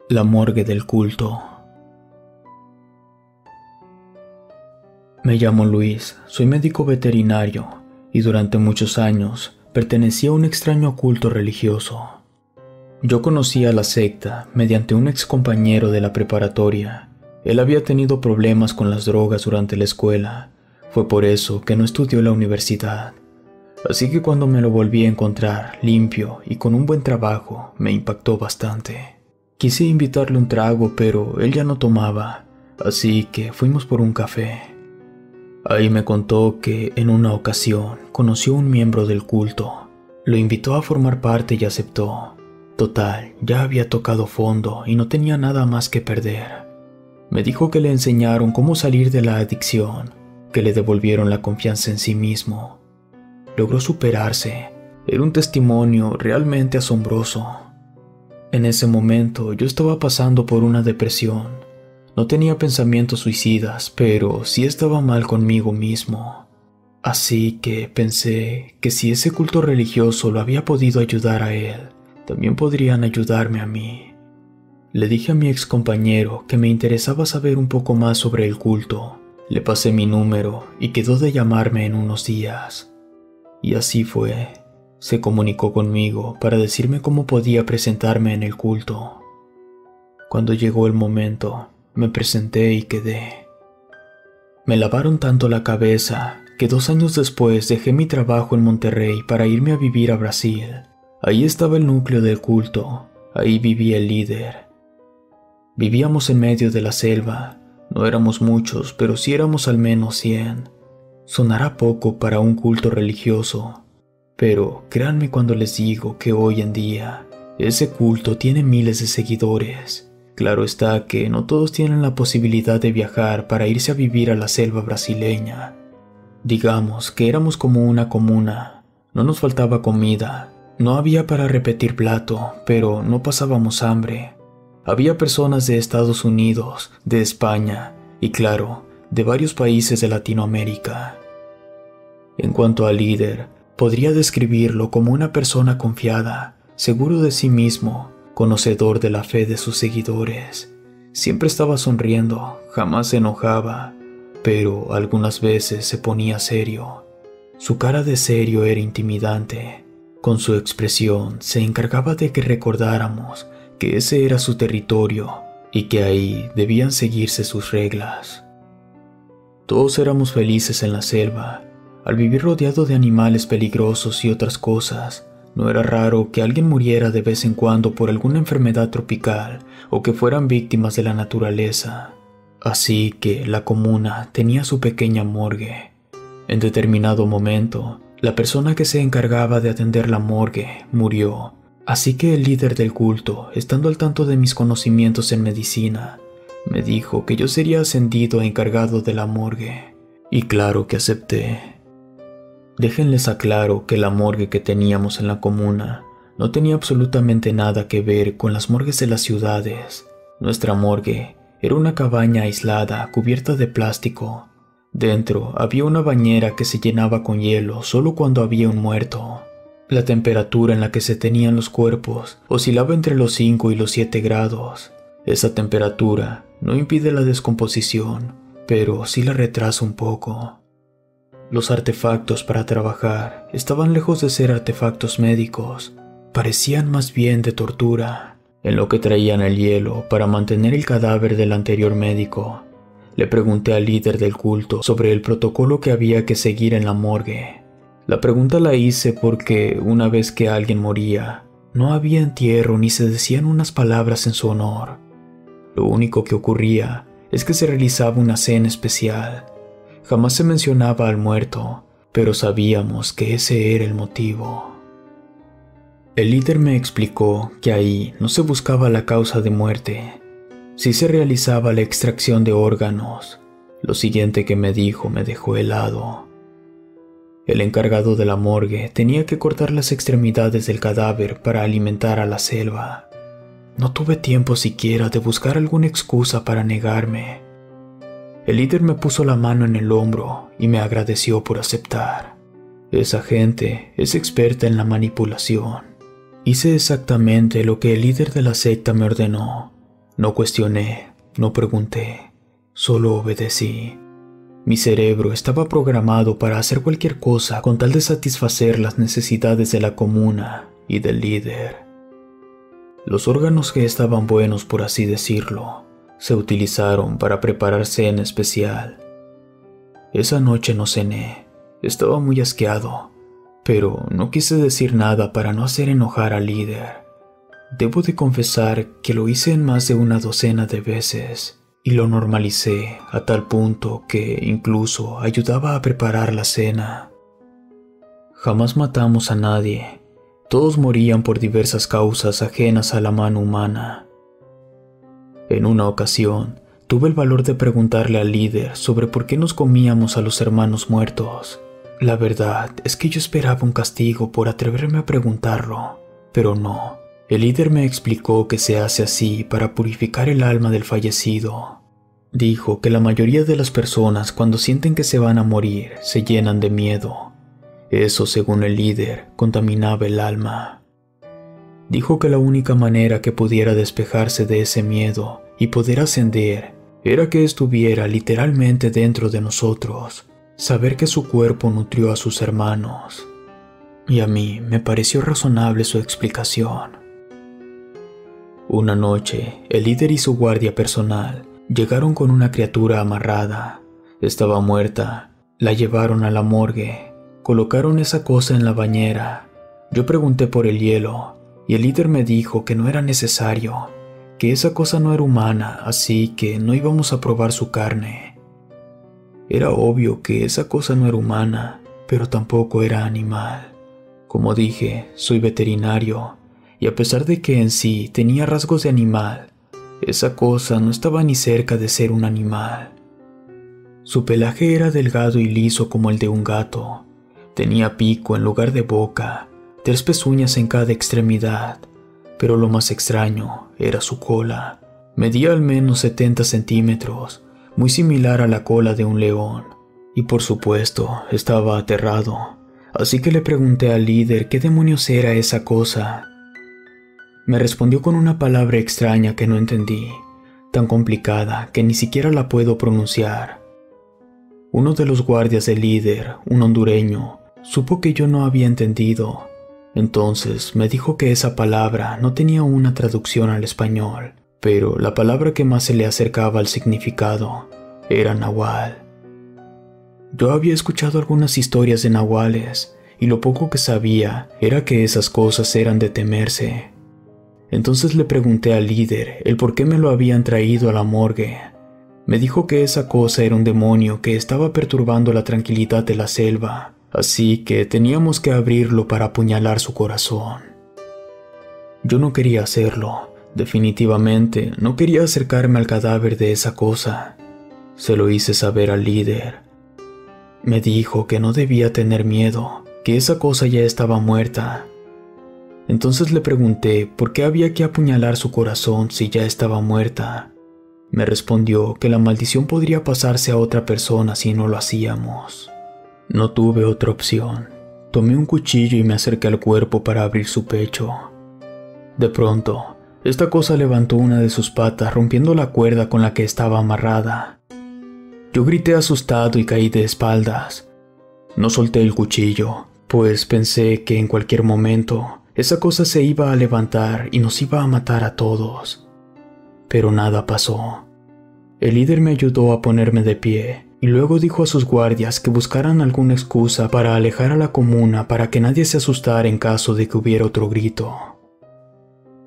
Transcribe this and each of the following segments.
La morgue del culto. Me llamo Luis, soy médico veterinario y durante muchos años pertenecía a un extraño culto religioso. Yo conocía a la secta mediante un ex compañero de la preparatoria. Él había tenido problemas con las drogas durante la escuela. Fue por eso que no estudió en la universidad. Así que cuando me lo volví a encontrar limpio y con un buen trabajo, me impactó bastante. Quise invitarle un trago, pero él ya no tomaba, así que fuimos por un café. Ahí me contó que en una ocasión conoció a un miembro del culto. Lo invitó a formar parte y aceptó. Total, ya había tocado fondo y no tenía nada más que perder. Me dijo que le enseñaron cómo salir de la adicción, que le devolvieron la confianza en sí mismo. Logró superarse. Era un testimonio realmente asombroso. En ese momento yo estaba pasando por una depresión. No tenía pensamientos suicidas, pero sí estaba mal conmigo mismo. Así que pensé que si ese culto religioso lo había podido ayudar a él, también podrían ayudarme a mí. Le dije a mi ex compañero que me interesaba saber un poco más sobre el culto. Le pasé mi número y quedó de llamarme en unos días. Y así fue. Se comunicó conmigo para decirme cómo podía presentarme en el culto. Cuando llegó el momento, me presenté y quedé. Me lavaron tanto la cabeza que 2 años después dejé mi trabajo en Monterrey para irme a vivir a Brasil. Ahí estaba el núcleo del culto, ahí vivía el líder. Vivíamos en medio de la selva, no éramos muchos, pero sí éramos al menos 100. Sonará poco para un culto religioso, pero créanme cuando les digo que hoy en día ese culto tiene miles de seguidores. Claro está que no todos tienen la posibilidad de viajar para irse a vivir a la selva brasileña. Digamos que éramos como una comuna, no nos faltaba comida, no había para repetir plato, pero no pasábamos hambre. Había personas de Estados Unidos, de España y claro, de varios países de Latinoamérica. En cuanto al líder, podría describirlo como una persona confiada, seguro de sí mismo, conocedor de la fe de sus seguidores. Siempre estaba sonriendo, jamás se enojaba, pero algunas veces se ponía serio. Su cara de serio era intimidante. Con su expresión se encargaba de que recordáramos que ese era su territorio y que ahí debían seguirse sus reglas. Todos éramos felices en la selva. Al vivir rodeado de animales peligrosos y otras cosas, no era raro que alguien muriera de vez en cuando por alguna enfermedad tropical o que fueran víctimas de la naturaleza. Así que la comuna tenía su pequeña morgue. En determinado momento, la persona que se encargaba de atender la morgue murió, así que el líder del culto, estando al tanto de mis conocimientos en medicina, me dijo que yo sería ascendido a encargado de la morgue. Y claro que acepté. Déjenles aclaro que la morgue que teníamos en la comuna no tenía absolutamente nada que ver con las morgues de las ciudades. Nuestra morgue era una cabaña aislada cubierta de plástico. Dentro había una bañera que se llenaba con hielo solo cuando había un muerto. La temperatura en la que se tenían los cuerpos oscilaba entre los 5 y los 7 grados. Esa temperatura no impide la descomposición, pero sí la retrasa un poco. Los artefactos para trabajar estaban lejos de ser artefactos médicos, parecían más bien de tortura, en lo que traían el hielo para mantener el cadáver del anterior médico. Le pregunté al líder del culto sobre el protocolo que había que seguir en la morgue. La pregunta la hice porque una vez que alguien moría, no había entierro ni se decían unas palabras en su honor. Lo único que ocurría es que se realizaba una cena especial. Jamás se mencionaba al muerto, pero sabíamos que ese era el motivo. El líder me explicó que ahí no se buscaba la causa de muerte, sí se realizaba la extracción de órganos. Lo siguiente que me dijo me dejó helado. El encargado de la morgue tenía que cortar las extremidades del cadáver para alimentar a la selva. No tuve tiempo siquiera de buscar alguna excusa para negarme. El líder me puso la mano en el hombro y me agradeció por aceptar. Esa gente es experta en la manipulación. Hice exactamente lo que el líder de la secta me ordenó. No cuestioné, no pregunté, solo obedecí. Mi cerebro estaba programado para hacer cualquier cosa con tal de satisfacer las necesidades de la comuna y del líder. Los órganos que estaban buenos, por así decirlo, se utilizaron para preparar cena especial. Esa noche no cené, estaba muy asqueado, pero no quise decir nada para no hacer enojar al líder. Debo de confesar que lo hice en más de una docena de veces y lo normalicé a tal punto que incluso ayudaba a preparar la cena. Jamás matamos a nadie, todos morían por diversas causas ajenas a la mano humana. En una ocasión, tuve el valor de preguntarle al líder sobre por qué nos comíamos a los hermanos muertos. La verdad es que yo esperaba un castigo por atreverme a preguntarlo, pero no. El líder me explicó que se hace así para purificar el alma del fallecido. Dijo que la mayoría de las personas cuando sienten que se van a morir se llenan de miedo. Eso, según el líder, contaminaba el alma. Dijo que la única manera que pudiera despejarse de ese miedo y poder ascender era que estuviera literalmente dentro de nosotros, saber que su cuerpo nutrió a sus hermanos. Y a mí me pareció razonable su explicación. Una noche, el líder y su guardia personal llegaron con una criatura amarrada. Estaba muerta. La llevaron a la morgue. Colocaron esa cosa en la bañera. Yo pregunté por el hielo y el líder me dijo que no era necesario, que esa cosa no era humana, así que no íbamos a probar su carne. Era obvio que esa cosa no era humana, pero tampoco era animal. Como dije, soy veterinario, y a pesar de que en sí tenía rasgos de animal, esa cosa no estaba ni cerca de ser un animal. Su pelaje era delgado y liso como el de un gato. Tenía pico en lugar de boca, 3 pezuñas en cada extremidad, pero lo más extraño era su cola. Medía al menos 70 centímetros, muy similar a la cola de un león, y por supuesto estaba aterrado, así que le pregunté al líder qué demonios era esa cosa. Me respondió con una palabra extraña que no entendí, tan complicada que ni siquiera la puedo pronunciar. Uno de los guardias del líder, un hondureño, supo que yo no había entendido. Entonces me dijo que esa palabra no tenía una traducción al español, pero la palabra que más se le acercaba al significado era nahual. Yo había escuchado algunas historias de nahuales, y lo poco que sabía era que esas cosas eran de temerse. Entonces le pregunté al líder el por qué me lo habían traído a la morgue. Me dijo que esa cosa era un demonio que estaba perturbando la tranquilidad de la selva, así que teníamos que abrirlo para apuñalar su corazón. Yo no quería hacerlo, definitivamente no quería acercarme al cadáver de esa cosa. Se lo hice saber al líder. Me dijo que no debía tener miedo, que esa cosa ya estaba muerta. Entonces le pregunté por qué había que apuñalar su corazón si ya estaba muerta. Me respondió que la maldición podría pasarse a otra persona si no lo hacíamos. No tuve otra opción. Tomé un cuchillo y me acerqué al cuerpo para abrir su pecho. De pronto, esta cosa levantó una de sus patas rompiendo la cuerda con la que estaba amarrada. Yo grité asustado y caí de espaldas. No solté el cuchillo, pues pensé que en cualquier momento esa cosa se iba a levantar y nos iba a matar a todos. Pero nada pasó. El líder me ayudó a ponerme de pie y luego dijo a sus guardias que buscaran alguna excusa para alejar a la comuna para que nadie se asustara en caso de que hubiera otro grito.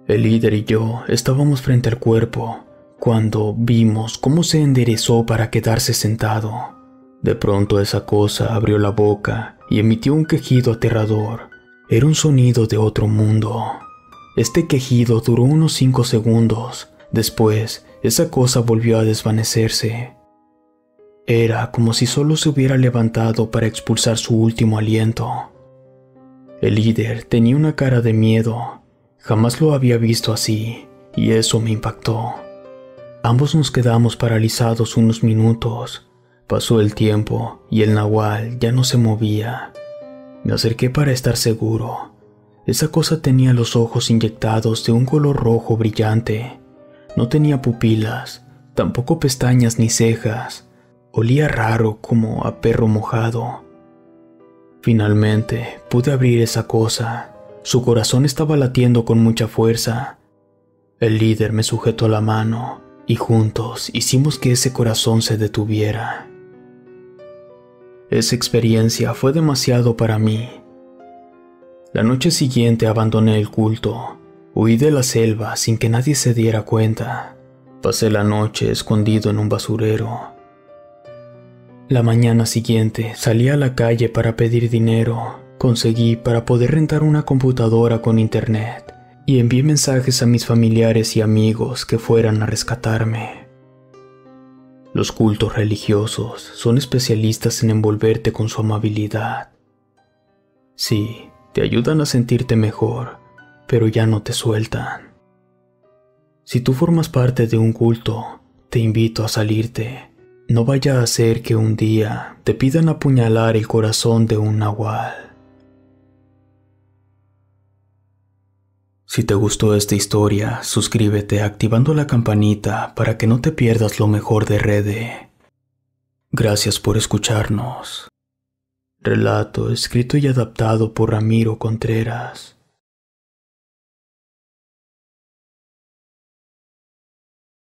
El líder y yo estábamos frente al cuerpo cuando vimos cómo se enderezó para quedarse sentado. De pronto esa cosa abrió la boca y emitió un quejido aterrador. Era un sonido de otro mundo. Este quejido duró unos 5 segundos. Después, esa cosa volvió a desvanecerse. Era como si solo se hubiera levantado para expulsar su último aliento. El líder tenía una cara de miedo. Jamás lo había visto así, y eso me impactó. Ambos nos quedamos paralizados unos minutos. Pasó el tiempo y el nahual ya no se movía. Me acerqué para estar seguro. Esa cosa tenía los ojos inyectados de un color rojo brillante. No tenía pupilas, tampoco pestañas ni cejas. Olía raro como a perro mojado. Finalmente pude abrir esa cosa. Su corazón estaba latiendo con mucha fuerza. El líder me sujetó la mano y juntos hicimos que ese corazón se detuviera. Esa experiencia fue demasiado para mí. La noche siguiente abandoné el culto. Huí de la selva sin que nadie se diera cuenta. Pasé la noche escondido en un basurero. La mañana siguiente salí a la calle para pedir dinero. Conseguí para poder rentar una computadora con internet y envié mensajes a mis familiares y amigos que fueran a rescatarme. Los cultos religiosos son especialistas en envolverte con su amabilidad. Sí, te ayudan a sentirte mejor, pero ya no te sueltan. Si tú formas parte de un culto, te invito a salirte. No vaya a ser que un día te pidan apuñalar el corazón de un nahual. Si te gustó esta historia, suscríbete activando la campanita para que no te pierdas lo mejor de Rede. Gracias por escucharnos. Relato escrito y adaptado por Ramiro Contreras.